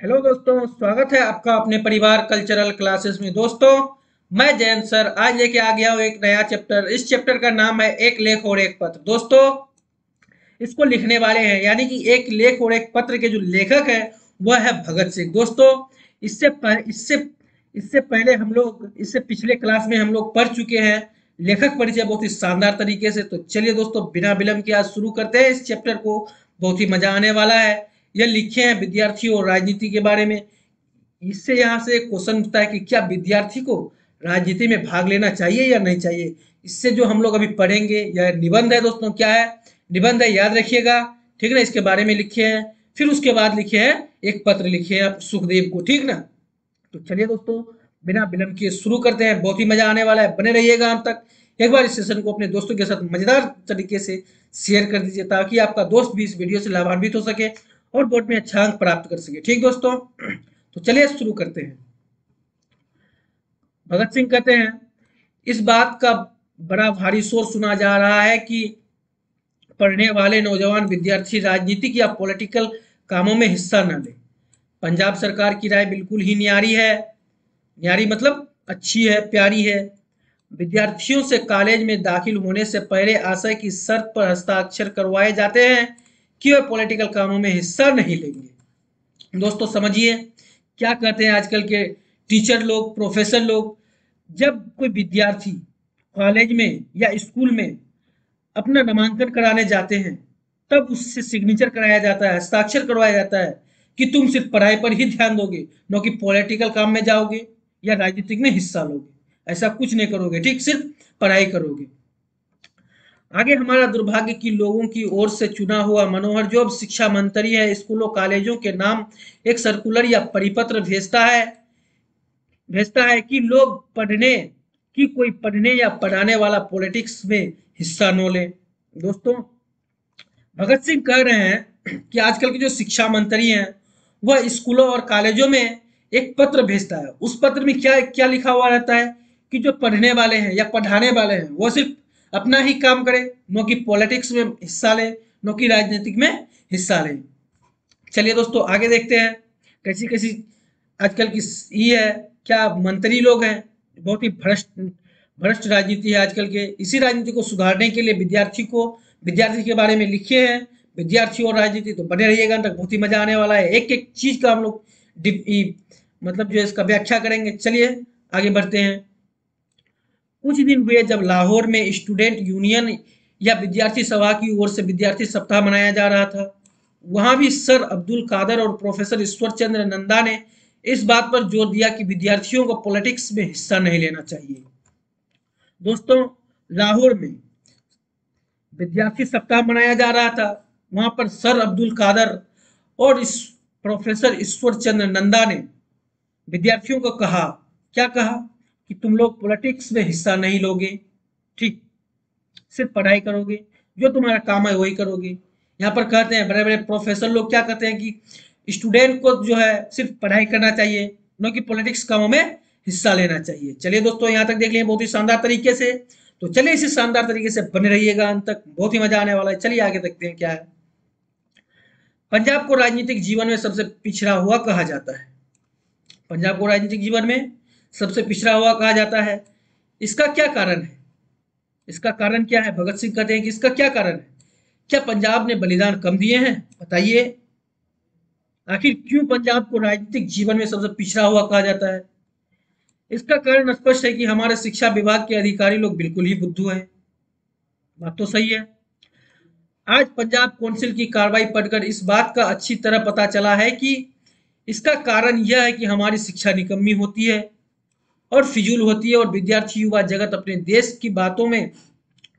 Hello दोस्तों, स्वागत है आपका अपने परिवार कल्चरल क्लासेस में। दोस्तों, मैं जयंत सर आज लेके आ गया हूँ एक नया चैप्टर। इस चैप्टर का नाम है एक लेख और एक पत्र। दोस्तों, इसको लिखने वाले हैं यानी कि एक लेख और एक पत्र के जो लेखक है वह है भगत सिंह। दोस्तों, इससे पह, इससे इससे पहले हम लोग इससे पिछले क्लास में हम लोग पढ़ चुके हैं लेखक परिचय बहुत ही शानदार तरीके से। तो चलिए दोस्तों, बिना विलंब के आज शुरू करते हैं इस चैप्टर को। बहुत ही मजा आने वाला है। यह लिखे हैं विद्यार्थी और राजनीति के बारे में। इससे यहाँ से एक क्वेश्चन उठता है कि क्या विद्यार्थी को राजनीति में भाग लेना चाहिए या नहीं चाहिए। इससे जो हम लोग अभी पढ़ेंगे यह निबंध है। दोस्तों, क्या है? निबंध है, याद रखिएगा। ठीक है ना? इसके बारे में लिखे हैं, फिर उसके बाद लिखे हैं एक पत्र लिखे हैं आप सुखदेव को। ठीक ना? तो चलिए दोस्तों, बिना विलंब किए शुरू करते हैं। बहुत ही मजा आने वाला है, बने रहिएगा अंत तक। एक बार इस सेशन को अपने दोस्तों के साथ मजेदार तरीके से शेयर कर दीजिए ताकि आपका दोस्त भी इस वीडियो से लाभान्वित हो सके और बोर्ड में अच्छा अंक प्राप्त कर सके। ठीक दोस्तों, तो चलिए शुरू करते हैं। भगत सिंह कहते हैं, इस बात का बड़ा भारी शोर सुना जा रहा है कि पढ़ने वाले नौजवान विद्यार्थी राजनीतिक या पॉलिटिकल कामों में हिस्सा न लें। पंजाब सरकार की राय बिल्कुल ही न्यारी है। न्यारी मतलब अच्छी है, प्यारी है। विद्यार्थियों से कॉलेज में दाखिल होने से पहले आशय की शर्त पर हस्ताक्षर करवाए जाते हैं कि वे पॉलिटिकल कामों में हिस्सा नहीं लेंगे। दोस्तों समझिए क्या कहते हैं आजकल के टीचर लोग, प्रोफेसर लोग। जब कोई विद्यार्थी कॉलेज में या स्कूल में अपना नामांकन कराने जाते हैं तब उससे सिग्नेचर कराया जाता है, हस्ताक्षर करवाया जाता है कि तुम सिर्फ पढ़ाई पर ही ध्यान दोगे, न कि पॉलिटिकल काम में जाओगे या राजनीतिक में हिस्सा लोगे। ऐसा कुछ नहीं करोगे, ठीक, सिर्फ पढ़ाई करोगे। आगे हमारा दुर्भाग्य कि लोगों की ओर से चुना हुआ मनोहर जो अब शिक्षा मंत्री है, स्कूलों कॉलेजों के नाम एक सर्कुलर या परिपत्र भेजता है कि लोग पढ़ने कि कोई पढ़ने या पढ़ाने वाला पॉलिटिक्स में हिस्सा न ले। दोस्तों, भगत सिंह कह रहे हैं कि आजकल के जो शिक्षा मंत्री हैं वह स्कूलों और कॉलेजों में एक पत्र भेजता है। उस पत्र में क्या क्या लिखा हुआ रहता है कि जो पढ़ने वाले हैं या पढ़ाने वाले हैं वो सिर्फ अपना ही काम करे, न कि पॉलिटिक्स में हिस्सा ले, न कि राजनीतिक में हिस्सा ले। चलिए दोस्तों, आगे देखते हैं कैसी कैसी आजकल की ये है। क्या मंत्री लोग हैं, बहुत ही भ्रष्ट भ्रष्ट राजनीति है आजकल के। इसी राजनीति को सुधारने के लिए विद्यार्थी के बारे में लिखे हैं विद्यार्थी और राजनीति। तो बने रहिएगा तक, बहुत ही मजा आने वाला है। एक एक चीज का हम लोग मतलब जो है इसका व्याख्या करेंगे। चलिए आगे बढ़ते हैं। कुछ दिन हुए जब लाहौर में स्टूडेंट यूनियन या विद्यार्थी सभा की ओर से विद्यार्थी सप्ताह मनाया जा रहा था। वहां भी सर अब्दुल कादर और प्रोफेसर ईश्वर चंद्र नंदा ने इस बात पर जोर दिया कि विद्यार्थियों को पॉलिटिक्स में हिस्सा नहीं लेना चाहिए। दोस्तों, लाहौर में विद्यार्थी सप्ताह मनाया जा रहा था। वहां पर सर अब्दुल कादर और इस प्रोफेसर ईश्वर चंद्र नंदा ने विद्यार्थियों को कहा, क्या कहा कि तुम लोग पॉलिटिक्स में हिस्सा नहीं लोगे, ठीक, सिर्फ पढ़ाई करोगे, जो तुम्हारा काम है वही करोगे। यहाँ पर कहते हैं बड़े बड़े प्रोफेसर लोग क्या कहते हैं कि स्टूडेंट को जो है सिर्फ पढ़ाई करना चाहिए, न कि पॉलिटिक्स कामों में हिस्सा लेना चाहिए। चलिए दोस्तों, यहाँ तक देख लिए बहुत ही शानदार तरीके से। तो चलिए इसी शानदार तरीके से बने रहिएगा अंत तक, बहुत ही मजा आने वाला है। चलिए आगे देखते हैं क्या है। पंजाब को राजनीतिक जीवन में सबसे पिछड़ा हुआ कहा जाता है। पंजाब को राजनीतिक जीवन में सबसे पिछड़ा हुआ कहा जाता है। इसका क्या कारण है? इसका कारण क्या है? भगत सिंह कहते हैं कि इसका क्या कारण है। क्या पंजाब ने बलिदान कम दिए हैं? बताइए, आखिर क्यों पंजाब को राजनीतिक जीवन में सबसे पिछड़ा हुआ कहा जाता है? इसका कारण स्पष्ट है कि हमारे शिक्षा विभाग के अधिकारी लोग बिल्कुल ही बुद्धू हैं। बात तो सही है। आज पंजाब काउंसिल की कार्रवाई पढ़कर इस बात का अच्छी तरह पता चला है कि इसका कारण यह है कि हमारी शिक्षा निकम्मी होती है और फिजूल होती है और विद्यार्थी युवा जगत अपने देश की बातों में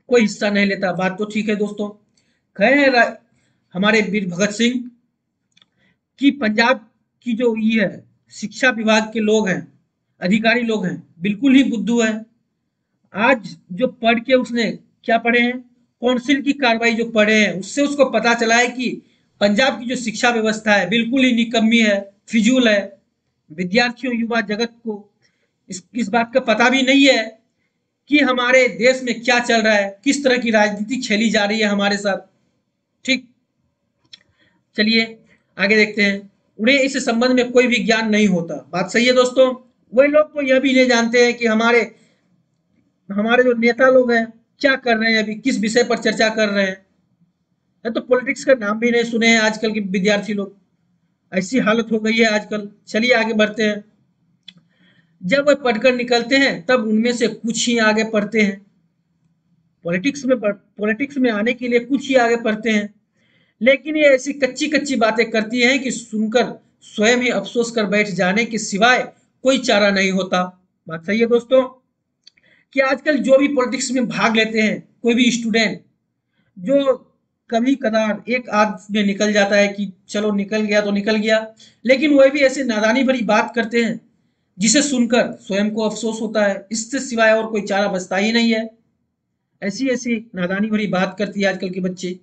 कोई हिस्सा नहीं लेता। बात तो ठीक है दोस्तों। कहे हैं हमारे वीर भगत सिंह कि पंजाब की जो ये है शिक्षा विभाग के लोग हैं, अधिकारी लोग हैं, बिल्कुल ही बुद्धू है। आज जो पढ़ के उसने क्या पढ़े हैं, काउंसिल की कार्रवाई जो पढ़े हैं, उससे उसको पता चला है कि पंजाब की जो शिक्षा व्यवस्था है बिल्कुल ही निकम्मी है, फिजूल है। विद्यार्थियों युवा जगत को इस बात का पता भी नहीं है कि हमारे देश में क्या चल रहा है, किस तरह की राजनीति खेली जा रही है हमारे साथ। ठीक, चलिए आगे देखते हैं। उन्हें इस संबंध में कोई भी ज्ञान नहीं होता। बात सही है दोस्तों। वही लोग तो यह भी नहीं जानते हैं कि हमारे हमारे जो नेता लोग हैं क्या कर रहे हैं, अभी किस विषय पर चर्चा कर रहे हैं। ये तो पॉलिटिक्स का नाम भी नहीं सुने हैं आजकल के विद्यार्थी लोग। ऐसी हालत हो गई है आजकल। चलिए आगे बढ़ते हैं। जब वह पढ़कर निकलते हैं तब उनमें से कुछ ही आगे पढ़ते हैं। पॉलिटिक्स में आने के लिए कुछ ही आगे पढ़ते हैं, लेकिन ये ऐसी कच्ची कच्ची बातें करती हैं कि सुनकर स्वयं ही अफसोस कर बैठ जाने के सिवाय कोई चारा नहीं होता। बात सही है दोस्तों कि आजकल जो भी पॉलिटिक्स में भाग लेते हैं कोई भी स्टूडेंट, जो कभी कदार एक आध में निकल जाता है कि चलो निकल गया तो निकल गया, लेकिन वह भी ऐसे नादानी भरी बात करते हैं जिसे सुनकर स्वयं को अफसोस होता है, इससे सिवाय और कोई चारा बचता ही नहीं है। ऐसी ऐसी नादानी भरी बात करती है आजकल के बच्चे।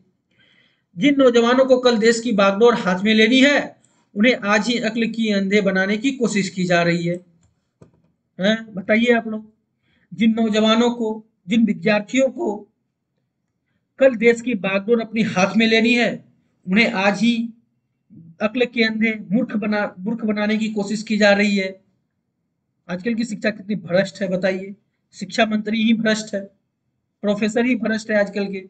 जिन नौजवानों को कल देश की बागडोर हाथ में लेनी है, उन्हें आज ही अक्ल की अंधे बनाने की कोशिश की जा रही है। बताइए आप लोग, जिन नौजवानों को, जिन विद्यार्थियों को कल देश की बागडोर अपनी हाथ में लेनी है, उन्हें आज ही अक्ल के अंधे मूर्ख बनाने की कोशिश की जा रही है। आजकल की शिक्षा कितनी भ्रष्ट है बताइए। शिक्षा मंत्री ही भ्रष्ट है, प्रोफेसर ही भ्रष्ट है आजकल के।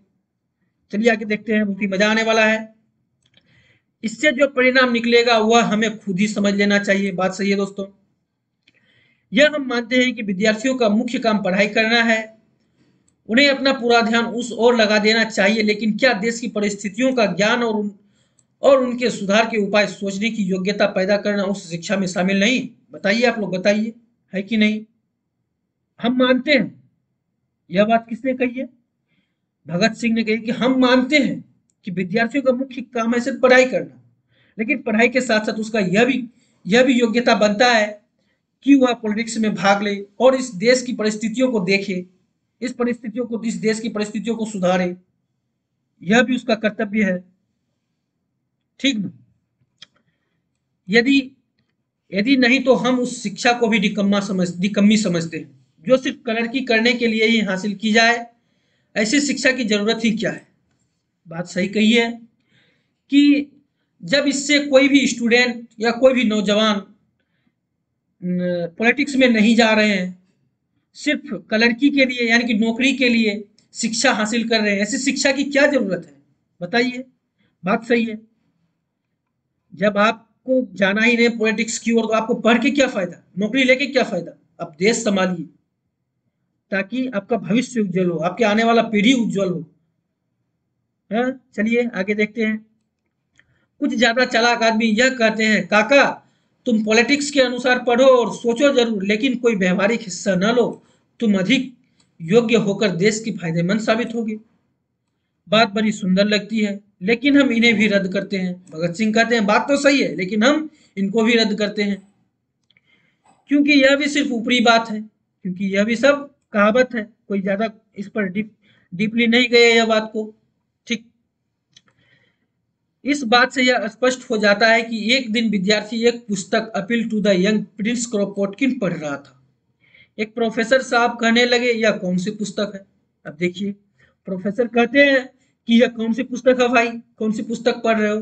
चलिए आगे देखते हैं, बहुत ही मजा आने वाला है। इससे जो परिणाम निकलेगा वह हमें खुद ही समझ लेना चाहिए। बात सही है दोस्तों। यह हम मानते हैं कि विद्यार्थियों का मुख्य काम पढ़ाई करना है, उन्हें अपना पूरा ध्यान उस ओर लगा देना चाहिए, लेकिन क्या देश की परिस्थितियों का ज्ञान और उनके सुधार के उपाय सोचने की योग्यता पैदा करना उस शिक्षा में शामिल नहीं? बताइए आप लोग, बताइए, है कि नहीं? हम मानते हैं, यह बात किसने कही है? भगत सिंह ने कही कि हम मानते हैं कि विद्यार्थियों का मुख्य काम है सिर्फ पढ़ाई करना, लेकिन पढ़ाई के साथ साथ उसका यह भी योग्यता बनता है कि वह पॉलिटिक्स में भाग ले और इस देश की परिस्थितियों को देखे, इस देश की परिस्थितियों को सुधारे। यह भी उसका कर्तव्य है, ठीक ना? यदि यदि नहीं तो हम उस शिक्षा को भी निकम्मी समझते हैं, जो सिर्फ क्लर्की करने के लिए ही हासिल की जाए। ऐसी शिक्षा की जरूरत ही क्या है? बात सही कही है कि जब इससे कोई भी स्टूडेंट या कोई भी नौजवान पॉलिटिक्स में नहीं जा रहे हैं, सिर्फ क्लर्की के लिए यानी कि नौकरी के लिए शिक्षा हासिल कर रहे हैं, ऐसी शिक्षा की क्या जरूरत है बताइए। बात सही है। जब आपको जाना ही नहीं पॉलिटिक्स की ओर, तो आपको पढ़ के क्या फायदा, नौकरी लेके क्या फायदा? अब देश संभालिए ताकि आपका भविष्य उज्जवल हो, आपके आने वाला पीढ़ी उज्जवल हो। चलिए आगे देखते हैं। कुछ ज्यादा चालाक आदमी यह कहते हैं, काका तुम पॉलिटिक्स के अनुसार पढ़ो और सोचो जरूर, लेकिन कोई व्यवहारिक हिस्सा न लो, तुम अधिक योग्य होकर देश की फायदेमंद साबित होगे। बात बड़ी सुंदर लगती है, लेकिन हम इन्हें भी रद्द करते हैं। भगत सिंह कहते हैं बात तो सही है, लेकिन हम इनको भी रद्द करते हैं, क्योंकि यह भी सिर्फ ऊपरी बात है, क्योंकि यह भी सब कहावत है, कोई ज्यादा इस पर डीपली नहीं गए यह बात को। ठीक, इस बात से यह स्पष्ट हो जाता है कि एक दिन विद्यार्थी एक पुस्तक appeal to the young prince Kropotkin पढ़ रहा था। एक प्रोफेसर साहब कहने लगे, यह कौन सी पुस्तक है? अब देखिए, प्रोफेसर कहते हैं कि यह कौन सी पुस्तक है भाई, कौन सी पुस्तक पढ़ रहे हो?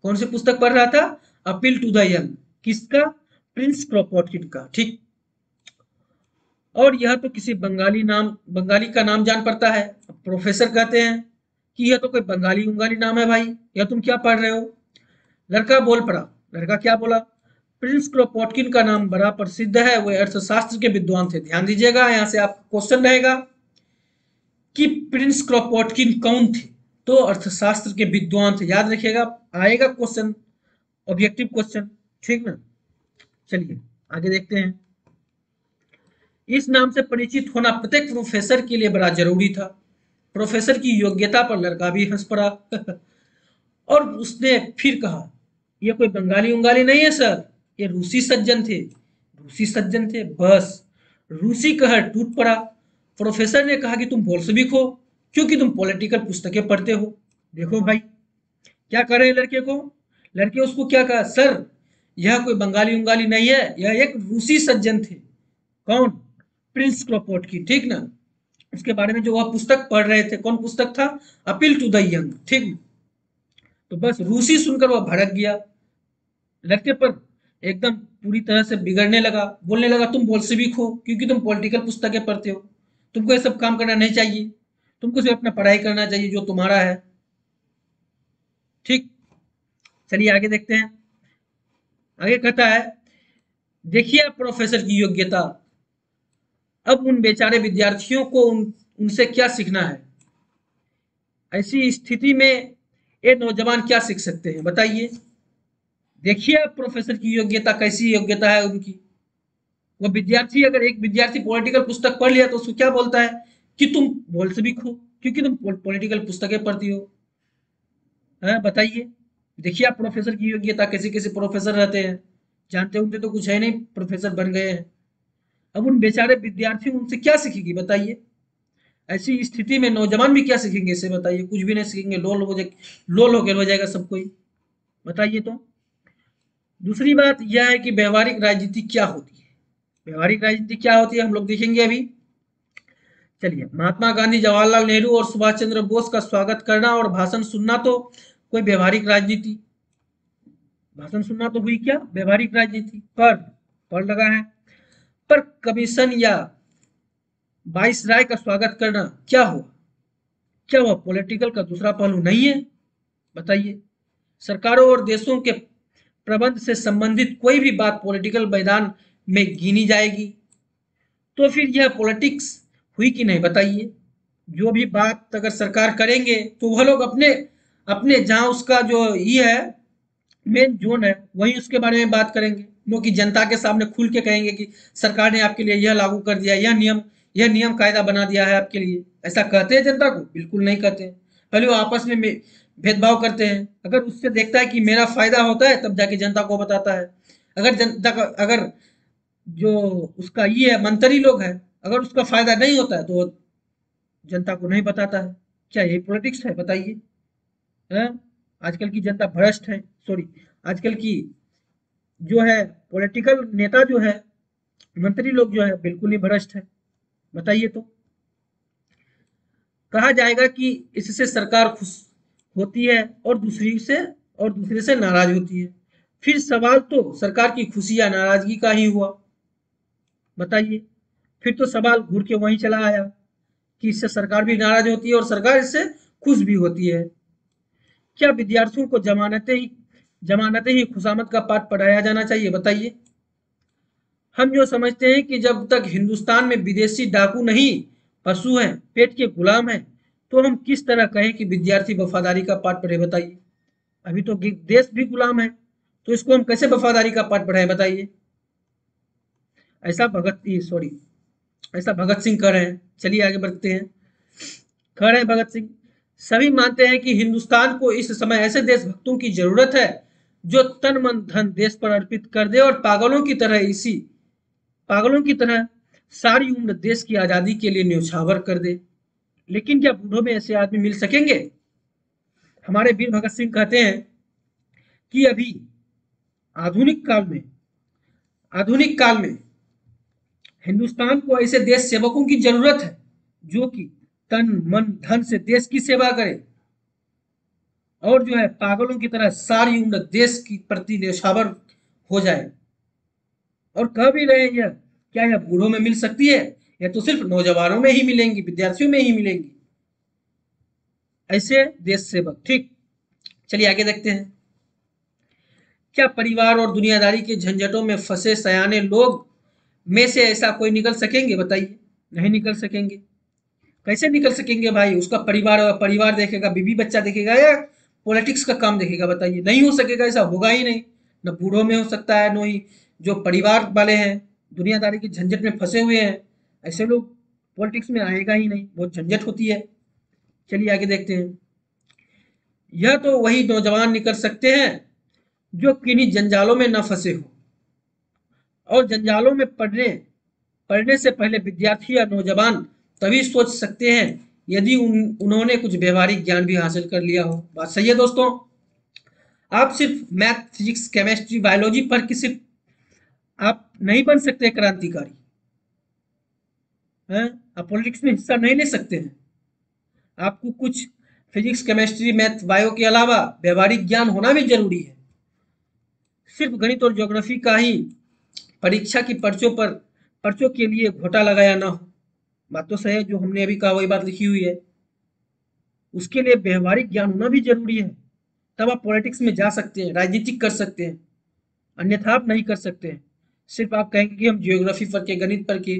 कौन सी पुस्तक पढ़ रहा था? Appeal to the young. किसका? प्रिंस क्रोपोटकिन का। ठीक, और यह तो किसी बंगाली का नाम जान पड़ता है। प्रोफेसर कहते हैं कि यह तो कोई बंगाली नाम है भाई, यह तुम क्या पढ़ रहे हो? लड़का बोल पड़ा। लड़का क्या बोला? प्रिंस क्रोपोटकिन का नाम बड़ा प्रसिद्ध है, वे अर्थशास्त्र के विद्वान थे। ध्यान दीजिएगा, यहाँ से आपका क्वेश्चन रहेगा कि प्रिंस क्रोपोटकिन कौन थे? तो अर्थशास्त्र के विद्वान थे। याद रखिएगा, आएगा क्वेश्चन, ऑब्जेक्टिव क्वेश्चन, ठीक ना? चलिए आगे देखते हैं। इस नाम से परिचित होना प्रत्येक प्रोफेसर के लिए बड़ा जरूरी था। प्रोफेसर की योग्यता पर लड़का भी हंस पड़ा और उसने फिर कहा, यह कोई बंगाली नहीं है सर, ये रूसी सज्जन थे। रूसी सज्जन थे? बस रूसी कहर टूट पड़ा। प्रोफेसर ने कहा कि तुम बोल्शेविक हो क्योंकि तुम पॉलिटिकल पुस्तकें पढ़ते हो। देखो भाई क्या कर रहे हैं लड़के को। लड़के उसको क्या कहा, सर यह कोई बंगाली नहीं है, यह एक रूसी सज्जन थे। कौन? प्रिंस क्रोपोटकिन, ठीक ना? उसके बारे में जो वह पुस्तक पढ़ रहे थे, कौन पुस्तक था? अपील टू द यंग, ठीक। तो बस रूसी सुनकर वह भड़क गया। लड़के पर एकदम पूरी तरह से बिगड़ने लगा, बोलने लगा तुम बोल्शेविक हो क्योंकि तुम पॉलिटिकल पुस्तकें पढ़ते हो, तुमको ये सब काम करना नहीं चाहिए, तुमको सिर्फ अपना पढ़ाई करना चाहिए जो तुम्हारा है। ठीक, चलिए आगे देखते हैं। आगे कहता है, देखिए आप प्रोफेसर की योग्यता, अब उन बेचारे विद्यार्थियों को उनसे क्या सीखना है। ऐसी स्थिति में ये नौजवान क्या सीख सकते हैं बताइए। देखिए आप प्रोफेसर की योग्यता, कैसी योग्यता है उनकी। वो विद्यार्थी, अगर एक विद्यार्थी पॉलिटिकल पुस्तक पढ़ लिया तो उसको क्या बोलता है कि तुम बोल्शेविक हो क्योंकि तुम पॉलिटिकल पुस्तकें पढ़ती हो। है बताइए। देखिए आप प्रोफेसर की योग्यता, कैसे कैसे प्रोफेसर रहते हैं, जानते उनते तो कुछ है नहीं, प्रोफेसर बन गए हैं। अब उन बेचारे विद्यार्थी उनसे क्या सीखेगी बताइए। ऐसी स्थिति में नौजवान भी क्या सीखेंगे इसे बताइए, कुछ भी नहीं सीखेंगे, लोल होकर हो जाएगा सब कोई। बताइए तो। दूसरी बात यह है कि व्यवहारिक राजनीति क्या होती है। व्यवहारिक राजनीति क्या होती है हम लोग देखेंगे अभी। चलिए, महात्मा गांधी, जवाहरलाल नेहरू और सुभाष चंद्र बोस का स्वागत करना और भाषण सुनना तो कोई व्यवहारिक राजनीति, भाषण सुनना तो हुई क्या व्यवहारिक राजनीति। पर लगा है, पर कमीशन या वाइस राय का स्वागत करना क्या हुआ, क्या वह पॉलिटिकल का दूसरा पहलू नहीं है बताइए। सरकारों और देशों के प्रबंध से संबंधित कोई भी बात पॉलिटिकल मैदान में गिनी जाएगी तो फिर यह पॉलिटिक्स हुई कि नहीं बताइए। जो भी बात अगर सरकार करेंगे तो वह लोग अपने अपने जहां उसका जो ये है मेन जोन है वहीं उसके बारे में बात करेंगे, नो कि जनता के सामने खुल के कहेंगे कि सरकार ने आपके लिए यह लागू कर दिया, यह नियम कायदा बना दिया है आपके लिए। ऐसा कहते हैं जनता को? बिल्कुल नहीं कहते हैं। पहले वो आपस में भेदभाव करते हैं, अगर उससे देखता है कि मेरा फायदा होता है तब जाके जनता को बताता है। अगर जनता का, अगर जो उसका ये है मंत्री लोग है, अगर उसका फायदा नहीं होता है तो वो जनता को नहीं बताता है। क्या यही पॉलिटिक्स है बताइए। हैं? आजकल की जनता भ्रष्ट है, सॉरी, आजकल की जो है पॉलिटिकल नेता जो है, मंत्री लोग जो है बिल्कुल ही भ्रष्ट है। बताइए तो। कहा जाएगा कि इससे सरकार खुश होती है और दूसरे से नाराज होती है। फिर सवाल तो सरकार की खुशी या नाराजगी का ही हुआ। बताइए। फिर तो सवाल घूर के वहीं चला आया कि इससे सरकार भी नाराज होती है और सरकार इससे खुश भी होती है। क्या विद्यार्थियों को जमानते ही खुशामद का पाठ पढ़ाया जाना चाहिए बताइए। हम जो समझते हैं कि जब तक हिंदुस्तान में विदेशी डाकू नहीं, पशु हैं, पेट के गुलाम हैं, तो हम किस तरह कहें कि विद्यार्थी वफादारी का पाठ पढ़े बताइए। अभी तो देश भी गुलाम है, तो इसको हम कैसे वफादारी का पाठ पढ़ाएं बताइए। ऐसा सॉरी, ऐसा भगत सिंह कह रहे हैं। चलिए आगे बढ़ते हैं। कह रहे हैं भगत सिंह, सभी मानते हैं कि हिंदुस्तान को इस समय ऐसे देशभक्तों की जरूरत है जो तन मन धन देश पर अर्पित कर दे और पागलों की तरह सारी उम्र देश की आजादी के लिए न्यौछावर कर दे। लेकिन क्या बूढ़ों में ऐसे आदमी मिल सकेंगे। हमारे वीर भगत सिंह कहते हैं कि अभी आधुनिक काल में आधुनिक काल में हिंदुस्तान को ऐसे देश सेवकों की जरूरत है जो कि तन मन धन से देश की सेवा करे और जो है पागलों की तरह सारी उम्र देश की प्रति न्यौछावर हो जाए। और कह भी रहे हैं यह, क्या यह बूढ़ों में मिल सकती है, यह तो सिर्फ नौजवानों में ही मिलेंगी, विद्यार्थियों में ही मिलेंगी ऐसे देश सेवक। ठीक, चलिए आगे देखते हैं। क्या परिवार और दुनियादारी के झंझटों में फंसे सयाने लोग में से ऐसा कोई निकल सकेंगे बताइए। नहीं निकल सकेंगे। कैसे निकल सकेंगे भाई, उसका परिवार परिवार देखेगा, बीवी बच्चा देखेगा या पॉलिटिक्स का काम देखेगा बताइए। नहीं हो सकेगा, ऐसा होगा ही नहीं। न बूढ़ों में हो सकता है, न ही जो परिवार वाले हैं दुनियादारी के झंझट में फंसे हुए हैं, ऐसे लोग पॉलिटिक्स में आएगा ही नहीं, बहुत झंझट होती है। चलिए आगे देखते हैं। यह तो वही नौजवान निकल सकते हैं जो किन्हीं जंजालों में न फंसे हो, और जंजालों में पढ़ने से पहले विद्यार्थी या नौजवान तभी सोच सकते हैं यदि उन्होंने कुछ व्यवहारिक ज्ञान भी हासिल कर लिया हो। बात सही है दोस्तों। आप सिर्फ मैथ, फिजिक्स, केमिस्ट्री, बायोलॉजी पढ़ के सिर्फ आप नहीं बन सकते क्रांतिकारी हैं। आप पॉलिटिक्स में हिस्सा नहीं ले सकते हैं। आपको कुछ फिजिक्स, केमिस्ट्री, मैथ, बायो के अलावा व्यवहारिक ज्ञान होना भी जरूरी है। सिर्फ गणित और ज्योग्राफी का ही परीक्षा की पर्चों के लिए घोटा लगाया ना हो। बात तो सही है, जो हमने अभी कहा वही बात लिखी हुई है। उसके लिए व्यवहारिक ज्ञान होना भी जरूरी है, तब आप पॉलिटिक्स में जा सकते हैं, राजनीतिक कर सकते हैं, अन्यथा आप नहीं कर सकते हैं। सिर्फ आप कहेंगे कि हम जियोग्राफी पढ़ के, गणित पढ़ के,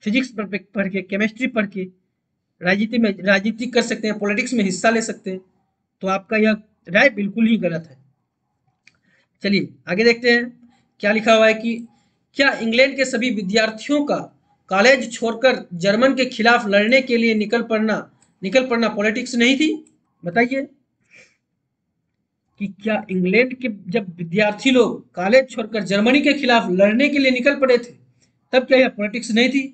फिजिक्स पढ़ के, केमिस्ट्री पढ़ के राजनीति कर सकते हैं, पॉलिटिक्स में हिस्सा ले सकते हैं, तो आपका यह राय बिल्कुल ही गलत है। चलिए आगे देखते हैं क्या लिखा हुआ है कि क्या इंग्लैंड के सभी विद्यार्थियों का कॉलेज छोड़कर जर्मन के खिलाफ लड़ने के लिए निकल पड़ना पॉलिटिक्स नहीं थी? बताइए कि क्या इंग्लैंड के जब विद्यार्थी लोग कॉलेज छोड़कर जर्मनी के खिलाफ लड़ने के लिए निकल पड़े थे, तब क्या यह पॉलिटिक्स नहीं थी?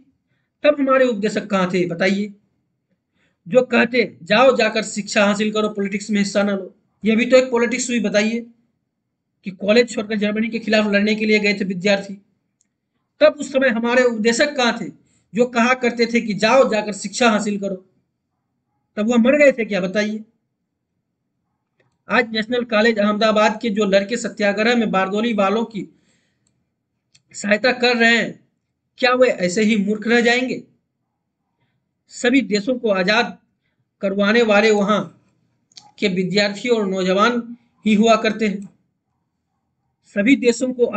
तब हमारे उपदेशक कहाँ थे? बताइए। जो कहते जाओ जाकर शिक्षा हासिल करो, पॉलिटिक्स में हिस्सा ना लो, यह भी तो एक पॉलिटिक्स हुई। बताइए कि कॉलेज छोड़कर जर्मनी के खिलाफ लड़ने के लिए गए थे विद्यार्थी, तब उस समय हमारे उपदेशक कहाँ थे जो कहा करते थे कि जाओ जाकर शिक्षा हासिल करो? तब वह मर गए थे क्या? बताइए। आज नेशनल कॉलेज अहमदाबाद के जो लड़के सत्याग्रह में बारदोली वालों की सहायता कर रहे हैं, क्या वे ऐसे ही मूर्ख रह जाएंगे? सभी देशों को आजाद करवाने वाले वहां के विद्यार्थी और नौजवान ही हुआ करते हैं। सभी देशों को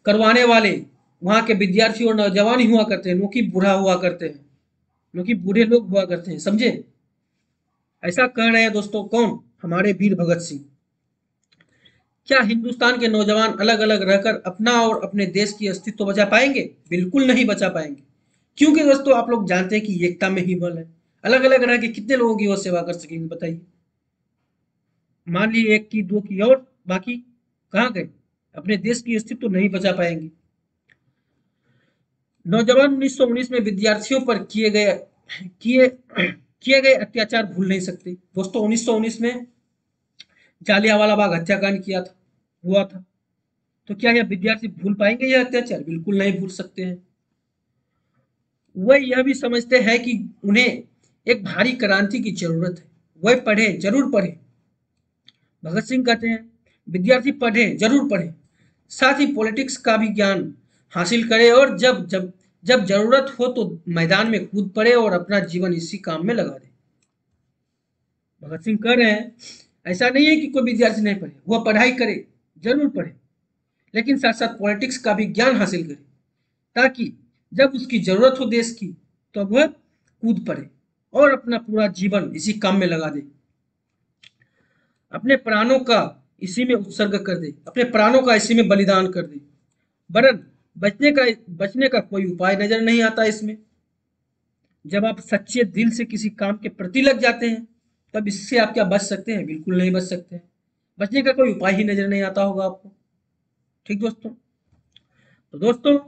करवाने वाले वहां के विद्यार्थी और नौजवान ही हुआ करते हैं, न कि बूढ़ा हुआ करते हैं, न कि बूढ़े लोग हुआ करते हैं। समझे? ऐसा कह रहे हैं दोस्तों कौन? हमारे वीर भगत सिंह। क्या हिंदुस्तान के नौजवान अलग अलग रहकर अपना और अपने देश की अस्तित्व बचा पाएंगे? बिल्कुल नहीं बचा पाएंगे, क्योंकि दोस्तों आप लोग जानते हैं कि एकता में ही बल है। अलग अलग रह के कितने लोगों की वो सेवा कर सकेंगे? बताइए। मान ली एक की, दो की, और बाकी कहाँ गए? अपने देश की अस्तित्व नहीं बचा पाएंगे। नौजवान 1919 में विद्यार्थियों पर किए किए गए अत्याचार भूल नहीं सकते। दोस्तों 1919 में जालियांवाला बाग हत्याकांड हुआ था, तो क्या यह विद्यार्थी भूल पाएंगे यह अत्याचार? बिल्कुल नहीं भूल सकते हैं। वह यह भी समझते हैं कि उन्हें एक भारी क्रांति की जरूरत है। वह पढ़े, जरूर पढ़े। भगत सिंह कहते हैं विद्यार्थी पढ़े, जरूर पढ़े, साथ ही पॉलिटिक्स का भी ज्ञान हासिल करे, और जब जरूरत हो तो मैदान में कूद पड़े और अपना जीवन इसी काम में लगा दे। भगत सिंह कह रहे हैं ऐसा नहीं है कि कोई विद्यार्थी नहीं पढ़े, वह पढ़ाई करे, जरूर पढ़े, लेकिन साथ साथ पॉलिटिक्स का भी ज्ञान हासिल करे, ताकि जब उसकी जरूरत हो देश की, तो वह कूद पड़े और अपना पूरा जीवन इसी काम में लगा दे, अपने प्राणों का इसी में उत्सर्ग कर दे, अपने प्राणों का इसी में बलिदान कर दे। वरन बचने का कोई उपाय नजर नहीं आता इसमें। जब आप सच्चे दिल से किसी काम के प्रति लग जाते हैं, तब इससे आप क्या बच सकते हैं? बिल्कुल नहीं बच सकते हैं। बचने का कोई उपाय ही नजर नहीं आता होगा आपको। ठीक दोस्तों, तो दोस्तों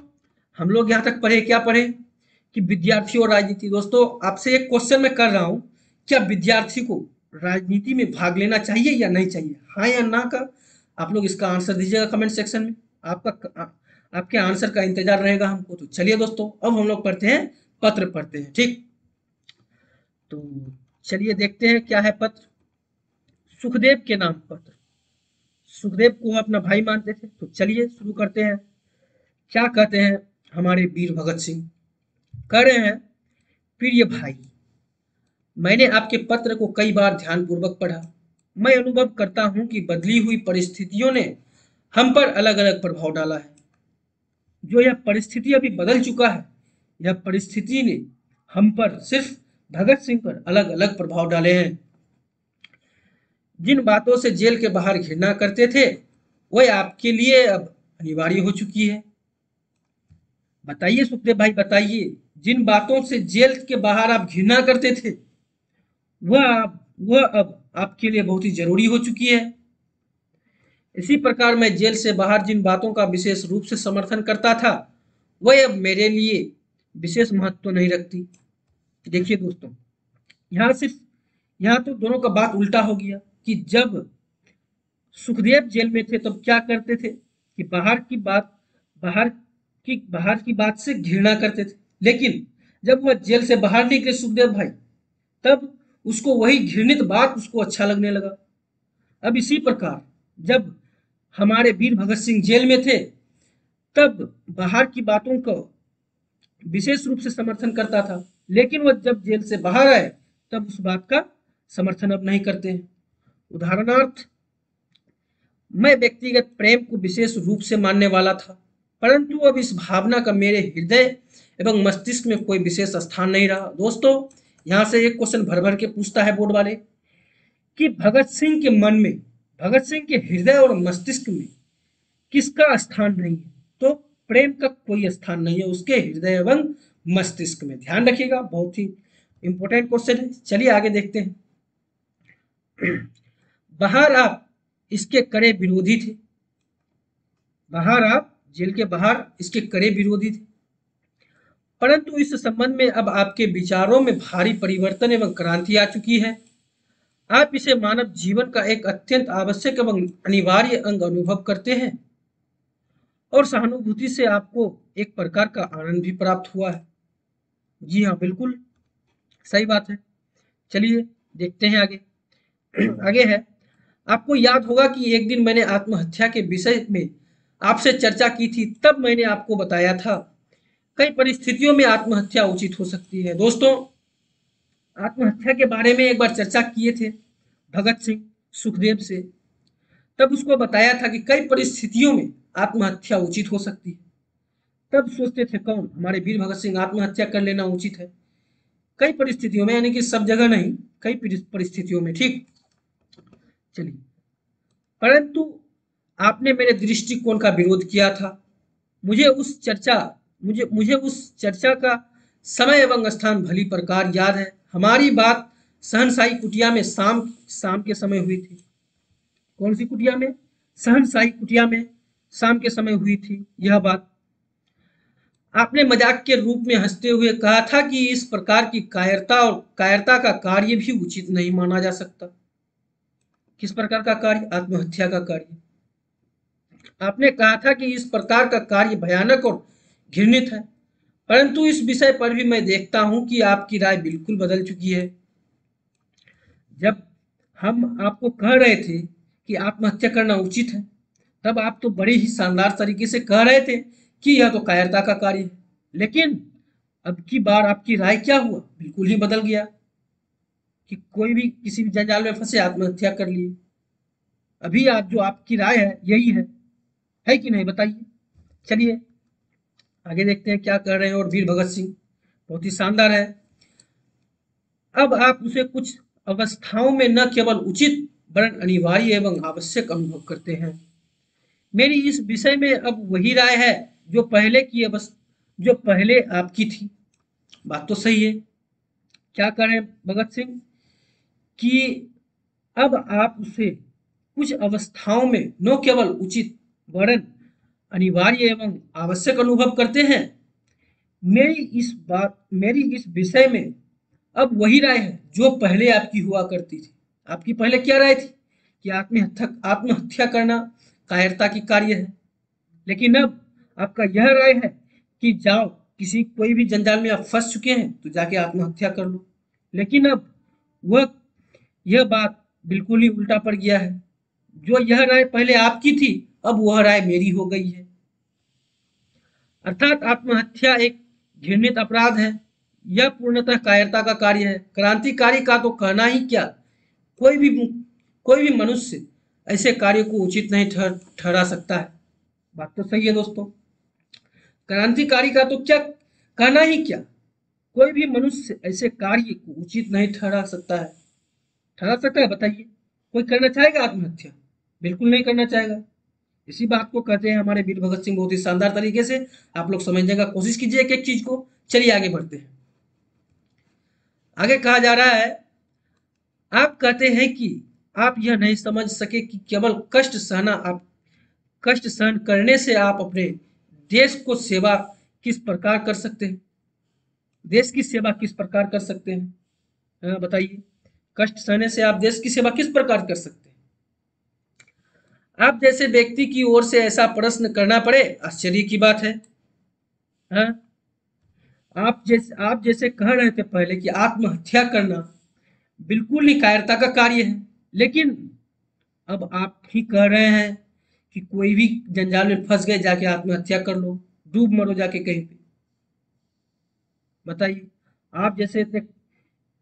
हम लोग यहाँ तक पढ़े, क्या पढ़े कि विद्यार्थी और राजनीति। दोस्तों आपसे एक क्वेश्चन मैं कर रहा हूँ, क्या विद्यार्थी को राजनीति में भाग लेना चाहिए या नहीं चाहिए? हाँ या ना का आप लोग इसका आंसर दीजिएगा कमेंट सेक्शन में। आपके आंसर का इंतजार रहेगा हमको। तो चलिए दोस्तों, अब हम लोग पढ़ते हैं, पत्र पढ़ते हैं। ठीक, तो चलिए देखते हैं क्या है पत्र। सुखदेव के नाम पत्र। सुखदेव को अपना भाई मानते थे। तो चलिए शुरू करते हैं। क्या कहते हैं हमारे वीर भगत सिंह? कह रहे हैं प्रिय भाई, मैंने आपके पत्र को कई बार ध्यानपूर्वक पढ़ा। मैं अनुभव करता हूं कि बदली हुई परिस्थितियों ने हम पर अलग अलग प्रभाव डाला है। जो यह परिस्थिति अभी बदल चुका है, यह परिस्थिति ने हम पर, सिर्फ भगत सिंह पर अलग अलग प्रभाव डाले हैं। जिन बातों से जेल के बाहर घृणा करते थे, वह आपके लिए अब अनिवार्य हो चुकी है। बताइए सुखदेव भाई, बताइए, जिन बातों से जेल के बाहर आप घृणा करते थे, वह अब आपके लिए बहुत ही जरूरी हो चुकी है। इसी प्रकार मैं जेल से बाहर जिन बातों का विशेष रूप से समर्थन करता था, वह अब मेरे लिए विशेष महत्व नहीं रखती। देखिए दोस्तों, यहाँ तो दोनों का बात उल्टा हो गया कि जब सुखदेव जेल में थे तब क्या करते थे कि बाहर की बात से घृणा करते थे, लेकिन जब वह जेल से बाहर निकले सुखदेव भाई, तब उसको वही घृणित बात उसको अच्छा लगने लगा। अब इसी प्रकार जब हमारे वीर भगत सिंह जेल में थे तब बाहर की बातों को विशेष रूप से समर्थन करता था, लेकिन वह जब जेल से बाहर आए तब उस बात का समर्थन अब नहीं करते हैं। उदाहरणार्थ, मैं व्यक्तिगत प्रेम को विशेष रूप से मानने वाला था, परंतु अब इस भावना का मेरे हृदय एवं मस्तिष्क में कोई विशेष स्थान नहीं रहा। दोस्तों, यहाँ से एक क्वेश्चन भर भर के पूछता है बोर्ड वाले कि भगत सिंह के मन में, भगत सिंह के हृदय और मस्तिष्क में किसका स्थान नहीं है? तो प्रेम का कोई स्थान नहीं है उसके हृदय एवं मस्तिष्क में। ध्यान रखिएगा, बहुत ही इंपॉर्टेंट क्वेश्चन है। चलिए आगे देखते हैं। बाहर आप इसके कड़े विरोधी थे, बाहर आप जेल के बाहर इसके कड़े विरोधी थे, परंतु इस संबंध में अब आपके विचारों में भारी परिवर्तन एवं क्रांति आ चुकी है। आप इसे मानव जीवन का एक अत्यंत आवश्यक एवं अनिवार्य अंग अनुभव करते हैं और सहानुभूति से आपको एक प्रकार का आनंद भी प्राप्त हुआ है। जी हाँ, बिल्कुल सही बात है। चलिए देखते हैं आगे। आगे है, आपको याद होगा कि एक दिन मैंने आत्महत्या के विषय में आपसे चर्चा की थी। तब मैंने आपको बताया था कई परिस्थितियों में आत्महत्या उचित हो सकती है। दोस्तों, आत्महत्या के बारे में एक बार चर्चा किए थे भगत सिंह सुखदेव से। तब उसको बताया था कि कई परिस्थितियों में आत्महत्या उचित हो सकती है। तब सोचते थे कौन? हमारे वीर भगत सिंह, आत्महत्या कर लेना उचित है कई परिस्थितियों में, यानी कि सब जगह नहीं, कई परिस्थितियों में। ठीक, चलिए, परंतु आपने मेरे दृष्टिकोण का विरोध किया था। मुझे उस चर्चा का समय एवं स्थान भली प्रकार याद है। हमारी बात सहनसाई कुटिया में शाम के समय हुई थी। कौन सी कुटिया में? सहनसाई कुटिया में शाम के समय हुई थी यह बात। आपने मजाक के रूप में हंसते हुए कहा था कि इस प्रकार की कायरता का कार्य भी उचित नहीं माना जा सकता। किस प्रकार का कार्य? आत्महत्या का कार्य। आपने कहा था कि इस प्रकार का कार्य भयानक और घृणित है, परंतु इस विषय पर भी मैं देखता हूं कि आपकी राय बिल्कुल बदल चुकी है। जब हम आपको कह रहे थे कि आत्महत्या करना उचित है, तब आप तो बड़े ही शानदार तरीके से कह रहे थे कि यह तो कायरता का कार्य है, लेकिन अब की बार आपकी राय क्या हुआ? बिल्कुल ही बदल गया कि कोई भी किसी भी जंजाल में फंसे आत्महत्या कर लिए। अभी आप जो आपकी राय है यही है कि नहीं? बताइए। चलिए आगे देखते हैं क्या कर रहे हैं। और वीर भगत सिंह बहुत ही शानदार है। अब आप उसे कुछ अवस्थाओं में न केवल उचित वरन अनिवार्य एवं आवश्यक अनुभव करते हैं। मेरी इस विषय में अब वही राय है जो पहले आपकी थी। बात तो सही है। क्या करें भगत सिंह कि अब आप उसे कुछ अवस्थाओं में न केवल उचित वरन अनिवार्य एवं आवश्यक अनुभव करते हैं। मेरी इस विषय में अब वही राय है जो पहले आपकी हुआ करती थी। आपकी पहले क्या राय थी? कि आत्महत्या करना कायरता की कार्य है, लेकिन अब आपका यह राय है कि जाओ, कोई भी जंजाल में आप फंस चुके हैं तो जाके आत्महत्या कर लो। लेकिन अब वह यह बात बिल्कुल ही उल्टा पड़ गया है। जो यह राय पहले आपकी थी, अब वह राय मेरी हो गई है। अर्थात आत्महत्या एक घृणित अपराध है। यह पूर्णतः कायरता का कार्य है। क्रांतिकारी का तो कहना ही क्या, कोई भी मनुष्य ऐसे कार्य को उचित नहीं ठहरा सकता है। बात तो सही है दोस्तों। क्रांतिकारी का तो क्या कहना ही क्या, कोई भी मनुष्य ऐसे कार्य को उचित नहीं ठहरा सकता है। ठहरा सकता है? बताइए। कोई करना चाहेगा आत्महत्या? बिल्कुल नहीं करना चाहेगा। इसी बात को कहते हैं हमारे वीर भगत सिंह बहुत ही शानदार तरीके से। आप लोग समझने का कोशिश कीजिए एक एक चीज को। चलिए आगे बढ़ते हैं। आगे कहा जा रहा है, आप कहते हैं कि आप यह नहीं समझ सके कि केवल कष्ट सहन करने से आप अपने देश को सेवा किस प्रकार कर सकते हैं। देश की सेवा किस प्रकार कर सकते हैं? बताइए। कष्ट सहने से आप देश की सेवा किस प्रकार कर सकते हैं? आप जैसे व्यक्ति की ओर से ऐसा प्रश्न करना पड़े, आश्चर्य की बात है। हाँ? आप जैसे कह रहे थे पहले कि आत्महत्या करना बिल्कुल ही कायरता का कार्य है, लेकिन अब आप ही कह रहे हैं कि कोई भी जंजाल में फंस गए जाके आत्महत्या कर लो, डूब मरो जाके कहीं पे। बताइए, आप जैसे इतने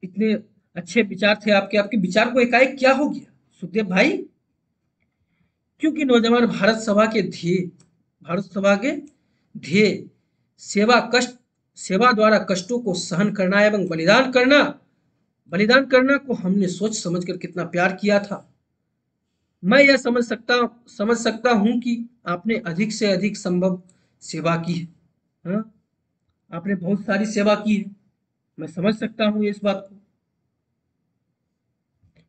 इतने अच्छे विचार थे आपके, आपके विचार को एकाएक क्या हो गया सुखदेव भाई? क्योंकि नौजवान भारत सभा के ध्येय सेवा कष्ट सेवा द्वारा कष्टों को सहन करना एवं बलिदान करना को हमने सोच समझकर कितना प्यार किया था। मैं यह समझ सकता हूं कि आपने अधिक से अधिक संभव सेवा की है। हाँ? आपने बहुत सारी सेवा की है, मैं समझ सकता हूँ इस बात को।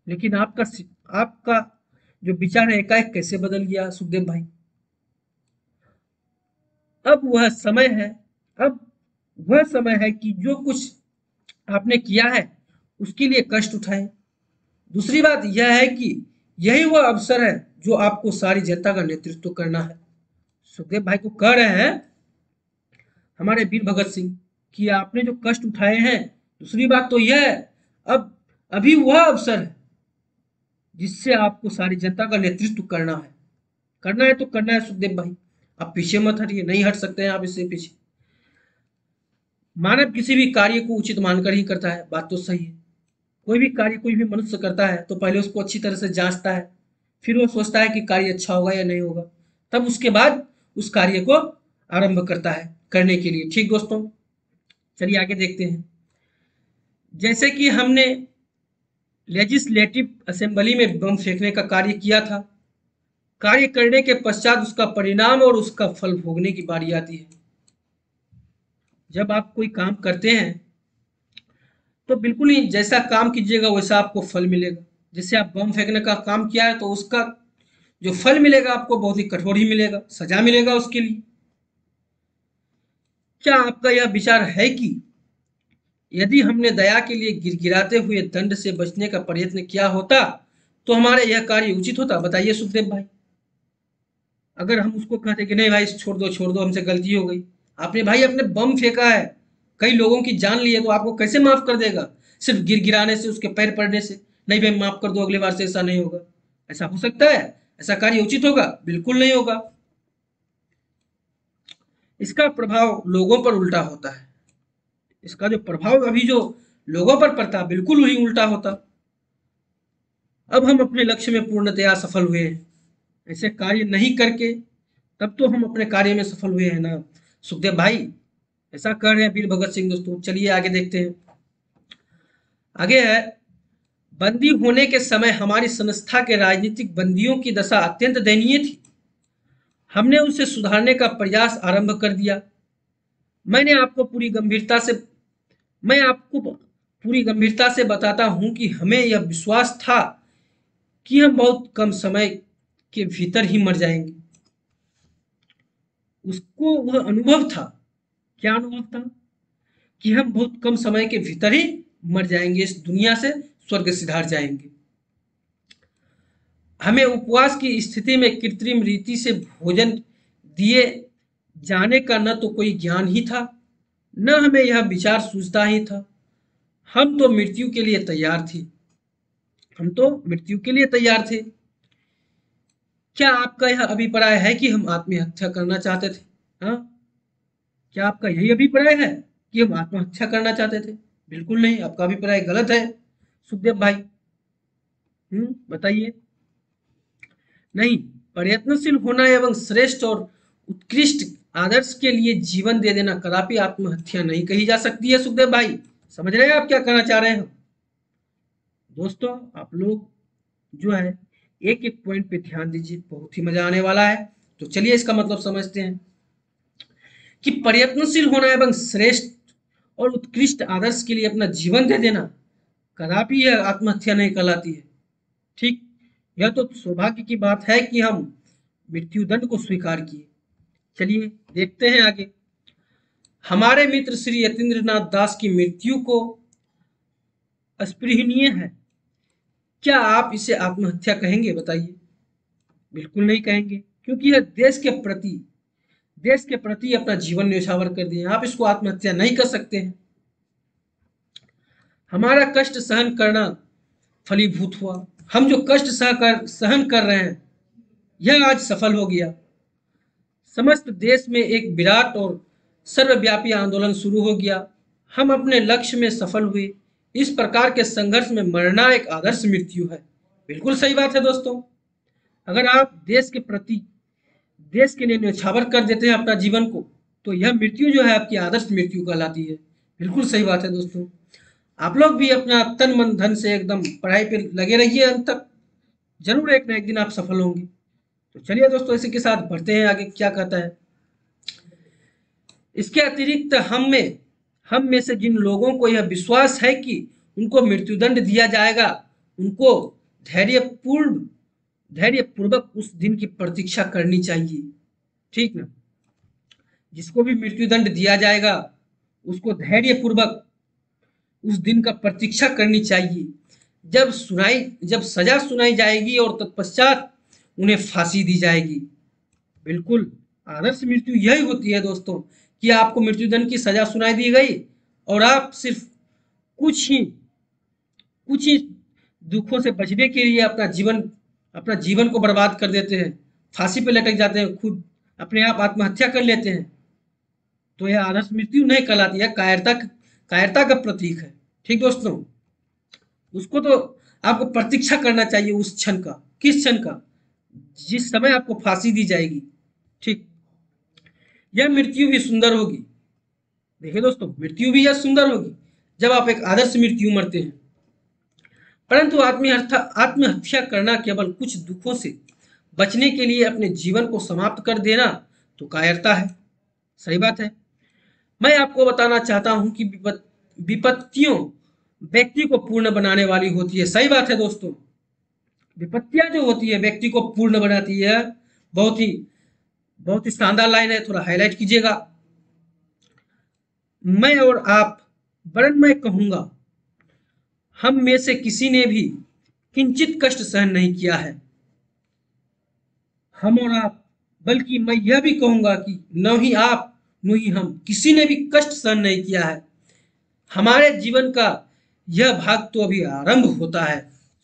लेकिन आपका जो विचार है एकाएक कैसे बदल गया सुखदेव भाई? अब वह समय है अब वह समय है कि जो कुछ आपने किया है उसके लिए कष्ट उठाएं। दूसरी बात यह है कि यही वह अवसर है जो आपको सारी जनता का नेतृत्व करना है। सुखदेव भाई को कह रहे हैं हमारे वीर भगत सिंह कि आपने जो कष्ट उठाए हैं, दूसरी बात तो यह है अब अभी वह अवसर है जिससे आपको सारी जनता का नेतृत्व करना है तो करना है सुखदेव भाई। आप पीछे मत हटिए, नहीं हट सकते हैं आप इससे पीछे। मानव किसी भी कार्य को उचित मानकर ही करता है, बात तो सही है। कोई भी कार्य कोई भी मनुष्य करता है तो पहले उसको अच्छी तरह से जांचता है, फिर वो सोचता है कि कार्य अच्छा होगा या नहीं होगा, तब उसके बाद उस कार्य को आरंभ करता है करने के लिए। ठीक दोस्तों, चलिए आगे देखते हैं। जैसे कि हमने लेजिस्लेटिव असेंबली में बम फेंकने का कार्य किया था, कार्य करने के पश्चात उसका परिणाम और उसका फल भोगने की बारी आती है। जब आप कोई काम करते हैं तो बिल्कुल ही जैसा काम कीजिएगा वैसा आपको फल मिलेगा। जैसे आप बम फेंकने का काम किया है तो उसका जो फल मिलेगा आपको बहुत ही कठोर ही मिलेगा, सजा मिलेगा उसके लिए। क्या आपका यह विचार है कि यदि हमने दया के लिए गिड़गिड़ाते हुए दंड से बचने का प्रयत्न किया होता तो हमारे यह कार्य उचित होता? बताइए सुखदेव भाई। अगर हम उसको कहते कि नहीं भाई छोड़ दो हमसे गलती हो गई, आपने भाई अपने बम फेंका है, कई लोगों की जान ली है, तो आपको कैसे माफ कर देगा? सिर्फ गिड़गिड़ाने से, उसके पैर पड़ने से? नहीं भाई माफ कर दो, अगली बार से ऐसा नहीं होगा। ऐसा हो सकता है? ऐसा कार्य उचित होगा? बिल्कुल नहीं होगा। इसका प्रभाव लोगों पर उल्टा होता है। इसका जो प्रभाव अभी जो लोगों पर पड़ता बिल्कुल वही उल्टा होता। अब हम अपने लक्ष्य में पूर्णतया सफल हुए हैं, ऐसे कार्य नहीं करके तब तो हम अपने कार्य में सफल हुए हैं ना सुखदेव भाई। ऐसा कर रहे हैं वीर भगत सिंह। दोस्तों चलिए आगे देखते हैं। आगे है, बंदी होने के समय हमारी संस्था के राजनीतिक बंदियों की दशा अत्यंत दयनीय थी। हमने उसे सुधारने का प्रयास आरंभ कर दिया। मैंने आपको पूरी गंभीरता से मैं आपको पूरी गंभीरता से बताता हूं कि हमें यह विश्वास था कि हम बहुत कम समय के भीतर ही मर जाएंगे। उसको वह अनुभव था। क्या अनुभव था? कि हम बहुत कम समय के भीतर ही मर जाएंगे, इस दुनिया से स्वर्ग सिधार जाएंगे। हमें उपवास की स्थिति में कृत्रिम रीति से भोजन दिए जाने का न तो कोई ज्ञान ही था, न हमें यह विचार सूझता ही था। हम तो मृत्यु के लिए तैयार थे। हम तो मृत्यु के लिए तैयार थे। क्या आपका यह अभिप्राय है कि हम आत्महत्या करना चाहते थे? हाँ, क्या आपका यही अभिप्राय है कि हम आत्महत्या करना चाहते थे? बिल्कुल नहीं, आपका अभिप्राय गलत है सुखदेव भाई। बताइए। नहीं, प्रयत्नशील होना एवं श्रेष्ठ और उत्कृष्ट आदर्श के लिए जीवन दे देना कदापि आत्महत्या नहीं कही जा सकती है सुखदेव भाई। समझ रहे हैं आप क्या कहना चाह रहे हैं? दोस्तों आप लोग जो है एक एक पॉइंट पे ध्यान दीजिए, बहुत ही मजा आने वाला है। तो चलिए इसका मतलब समझते हैं कि प्रयत्नशील होना एवं श्रेष्ठ और उत्कृष्ट आदर्श के लिए अपना जीवन दे देना कदापि यह आत्महत्या नहीं कहलाती है। ठीक, यह तो सौभाग्य की बात है कि हम मृत्युदंड को स्वीकार किए। चलिए देखते हैं आगे। हमारे मित्र श्री यतीन्द्रनाथ दास की मृत्यु को अस्पृहनीय है। क्या आप इसे आत्महत्या कहेंगे? बताइए। बिल्कुल नहीं कहेंगे, क्योंकि यह देश के प्रति अपना जीवन न्यौछावर कर दिए। आप इसको आत्महत्या नहीं कर सकते हैं। हमारा कष्ट सहन करना फलीभूत हुआ। हम जो कष्ट सहन कर रहे हैं यह आज सफल हो गया। समस्त देश में एक विराट और सर्वव्यापी आंदोलन शुरू हो गया। हम अपने लक्ष्य में सफल हुए। इस प्रकार के संघर्ष में मरना एक आदर्श मृत्यु है। बिल्कुल सही बात है दोस्तों। अगर आप देश के प्रति, देश के लिए न्यौछावर कर देते हैं अपना जीवन को, तो यह मृत्यु जो है आपकी आदर्श मृत्यु कहलाती है। बिल्कुल सही बात है दोस्तों। आप लोग भी अपना तन मन धन से एकदम पढ़ाई पे लगे रहिए अंत तक, जरूर एक ना एक दिन आप सफल होंगे। तो चलिए दोस्तों, इसी के साथ बढ़ते हैं आगे, क्या कहता है। इसके अतिरिक्त हम में से जिन लोगों को यह विश्वास है कि उनको मृत्युदंड दिया जाएगा, उनको धैर्यपूर्ण धैर्यपूर्वक उस दिन की प्रतीक्षा करनी चाहिए। ठीक ना। जिसको भी मृत्युदंड दिया जाएगा उसको धैर्यपूर्वक उस दिन का प्रतीक्षा करनी चाहिए, जब सजा सुनाई जाएगी और तत्पश्चात उन्हें फांसी दी जाएगी। बिल्कुल आदर्श मृत्यु यही होती है दोस्तों, कि आपको मृत्युदंड की सजा सुनाई दी गई और आप सिर्फ कुछ ही कुछ ही दुखों से बचने के लिए अपना जीवन को बर्बाद कर देते हैं, फांसी पे लटक जाते हैं, खुद अपने आप आत्महत्या कर लेते हैं। तो यह आदर्श मृत्यु नहीं कहलाती है, कायरता का प्रतीक है। ठीक दोस्तों, उसको तो आपको प्रतीक्षा करना चाहिए उस क्षण का। किस क्षण का? जिस समय आपको फांसी दी जाएगी। ठीक। यह मृत्यु भी सुंदर होगी। देखिए दोस्तों, मृत्यु भी यह सुंदर होगी जब आप एक आदर्श मृत्यु मरते हैं। परंतु आत्महत्या करना, केवल कुछ दुखों से बचने के लिए अपने जीवन को समाप्त कर देना, तो कायरता है। सही बात है। मैं आपको बताना चाहता हूं कि विपत्तियों व्यक्ति को पूर्ण बनाने वाली होती है। सही बात है दोस्तों। विपत्तियां जो होती है व्यक्ति को पूर्ण बनाती है। बहुत ही बहुत ही शानदार लाइन है, थोड़ा हाईलाइट कीजिएगा। मैं और आप, वरन मैं कहूंगा हम में से किसी ने भी किंचित कष्ट सहन नहीं किया है। हम और आप, बल्कि मैं यह भी कहूंगा कि न ही आप न ही हम, किसी ने भी कष्ट सहन नहीं किया है। हमारे जीवन का यह भाग तो अभी आरंभ होता है।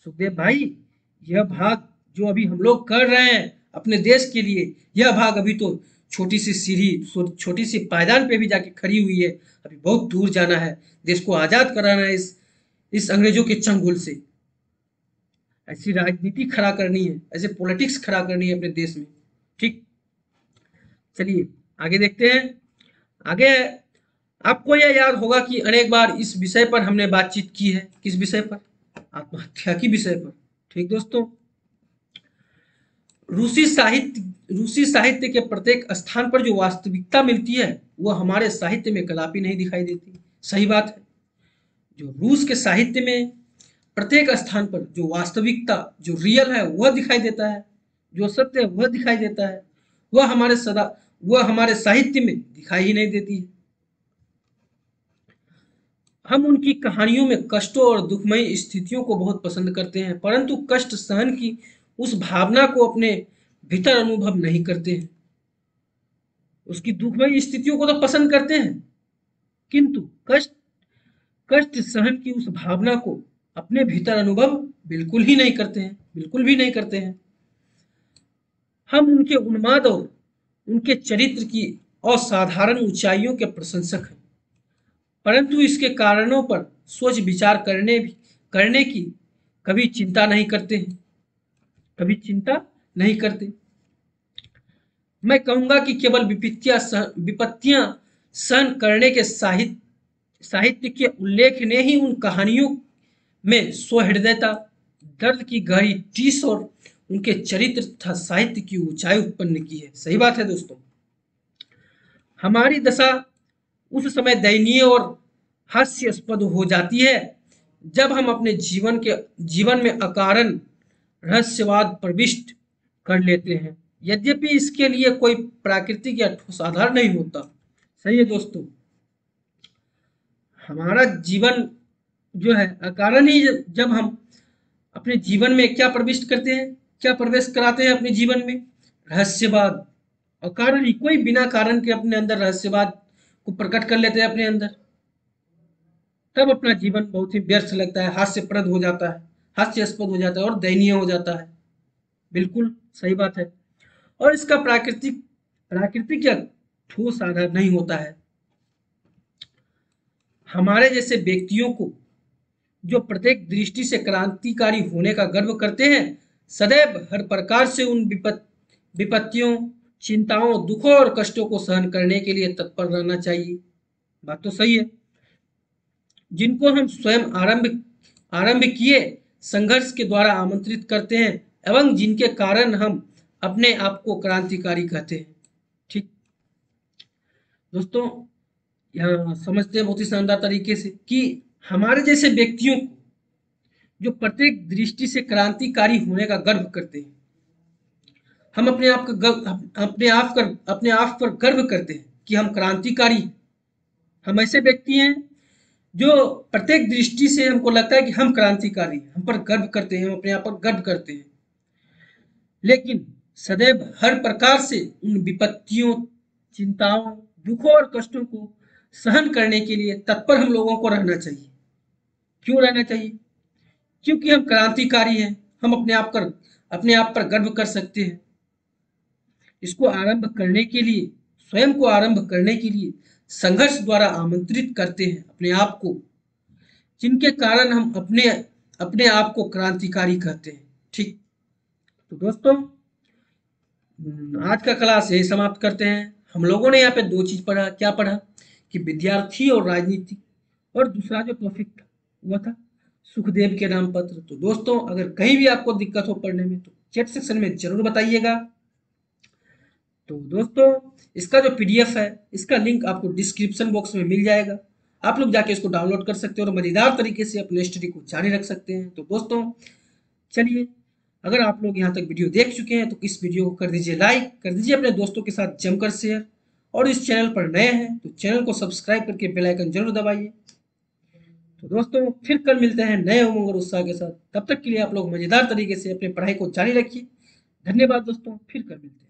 सुखदेव भाई, यह भाग जो अभी हम लोग कर रहे हैं अपने देश के लिए, यह भाग अभी तो छोटी सी सीढ़ी, छोटी सी पायदान पे भी जाके खड़ी हुई है। अभी बहुत दूर जाना है, देश को आजाद कराना है इस अंग्रेजों के चंगुल से। ऐसी राजनीति खड़ा करनी है, ऐसे पॉलिटिक्स खड़ा करनी है अपने देश में। ठीक। चलिए आगे देखते हैं। आगे आपको यह याद होगा कि अनेक बार इस विषय पर हमने बातचीत की है। किस विषय पर? आत्महत्या की विषय पर। ठीक दोस्तों, रूसी साहित्य के प्रत्येक स्थान पर जो वास्तविकता मिलती है वह हमारे साहित्य में कदापि नहीं दिखाई देती। सही बात है। जो रूस के साहित्य में प्रत्येक स्थान पर जो वास्तविकता, जो रियल है, वह दिखाई देता है, जो सत्य है वह दिखाई देता है, वह हमारे साहित्य में दिखाई ही नहीं देती है। हम उनकी कहानियों में कष्टों और दुखमयी स्थितियों को बहुत पसंद करते हैं, परंतु कष्ट सहन की उस भावना को अपने भीतर अनुभव नहीं करते हैं। उसकी दुखमयी स्थितियों को तो पसंद करते हैं, किंतु कष्ट कष्ट सहन की उस भावना को अपने भीतर अनुभव बिल्कुल ही नहीं करते हैं, बिल्कुल भी नहीं करते हैं। हम उनके उन्माद और उनके चरित्र की असाधारण ऊंचाइयों के प्रशंसक हैं, परंतु इसके कारणों पर सोच विचार करने की कभी चिंता नहीं करते हैं, कभी चिंता नहीं करते। मैं कहूंगा कि केवल विपत्तियां सहन करने के साहित्य के उल्लेख ने ही उन कहानियों में सहृदयता, दर्द की गहरी टीस और उनके चरित्र तथा साहित्य की ऊंचाई उत्पन्न की है। सही बात है दोस्तों। हमारी दशा उस समय दयनीय और हास्यास्पद हो जाती है जब हम अपने जीवन में अकारण रहस्यवाद प्रविष्ट कर लेते हैं, यद्यपि इसके लिए कोई प्राकृतिक या ठोस आधार नहीं होता। सही है दोस्तों। हमारा जीवन जो है अकारण ही, जब हम अपने जीवन में क्या प्रविष्ट करते हैं, क्या प्रवेश कराते हैं अपने जीवन में? रहस्यवाद। अकारण ही, कोई बिना कारण के अपने अंदर रहस्यवाद को प्रकट कर लेते हैं अपने अंदर, तब अपना जीवन बहुत ही व्यर्थ लगता है, हास्यप्रद हो जाता है, हास्यास्पद हो जाता है और दयनीय हो जाता है। बिल्कुल सही बात है। और इसका प्राकृतिक या ठोस आधार नहीं होता है। हमारे जैसे व्यक्तियों को, जो प्रत्येक दृष्टि से क्रांतिकारी होने का गर्व करते हैं, सदैव हर प्रकार से उन विपत्तियों, चिंताओं, दुखों और कष्टों को सहन करने के लिए तत्पर रहना चाहिए। बात तो सही है। जिनको हम स्वयं आरंभ किए संघर्ष के द्वारा आमंत्रित करते हैं एवं जिनके कारण हम अपने आप को क्रांतिकारी कहते हैं। ठीक दोस्तों, यहाँ समझते हैं बहुत ही शानदार तरीके से कि हमारे जैसे व्यक्तियों को, जो प्रत्येक दृष्टि से क्रांतिकारी होने का गर्व करते हैं, हम अपने आप पर गर्व करते हैं कि हम क्रांतिकारी हैं। हम ऐसे व्यक्ति हैं जो प्रत्येक दृष्टि से हमको लगता है कि हम क्रांतिकारी हैं, हम पर गर्व करते हैं, हम अपने आप पर गर्व करते हैं, लेकिन सदैव हर प्रकार से उन विपत्तियों, चिंताओं, दुखों और कष्टों को सहन करने के लिए तत्पर हम लोगों को रहना चाहिए। क्यों रहना चाहिए? क्योंकि हम क्रांतिकारी हैं, हम अपने आप पर गर्व कर सकते हैं। इसको आरंभ करने के लिए, स्वयं को आरंभ करने के लिए संघर्ष द्वारा आमंत्रित करते हैं अपने आप को, जिनके कारण हम अपने आप को क्रांतिकारी कहते हैं। ठीक, तो दोस्तों आज का क्लास यही समाप्त करते हैं। हम लोगों ने यहाँ पे दो चीज पढ़ा। क्या पढ़ा? कि विद्यार्थी और राजनीति, और दूसरा जो टॉपिक था वह था सुखदेव के नाम पत्र। तो दोस्तों अगर कहीं भी आपको दिक्कत हो पढ़ने में तो चैट सेक्शन में जरूर बताइएगा। तो दोस्तों इसका जो पीडीएफ है, इसका लिंक आपको डिस्क्रिप्शन बॉक्स में मिल जाएगा। आप लोग जाके इसको डाउनलोड कर सकते हो और मजेदार तरीके से अपने स्टडी को जारी रख सकते हैं। तो दोस्तों चलिए, अगर आप लोग यहाँ तक वीडियो देख चुके हैं तो इस वीडियो को कर दीजिए लाइक, कर दीजिए अपने दोस्तों के साथ जमकर शेयर, और इस चैनल पर नए हैं तो चैनल को सब्सक्राइब करके बेल आइकन जरूर दबाइए। तो दोस्तों फिर कल मिलते हैं नए उमंग और उत्साह के साथ। तब तक के लिए आप लोग मजेदार तरीके से अपनी पढ़ाई को जारी रखिए। धन्यवाद दोस्तों, फिर कल मिलते हैं।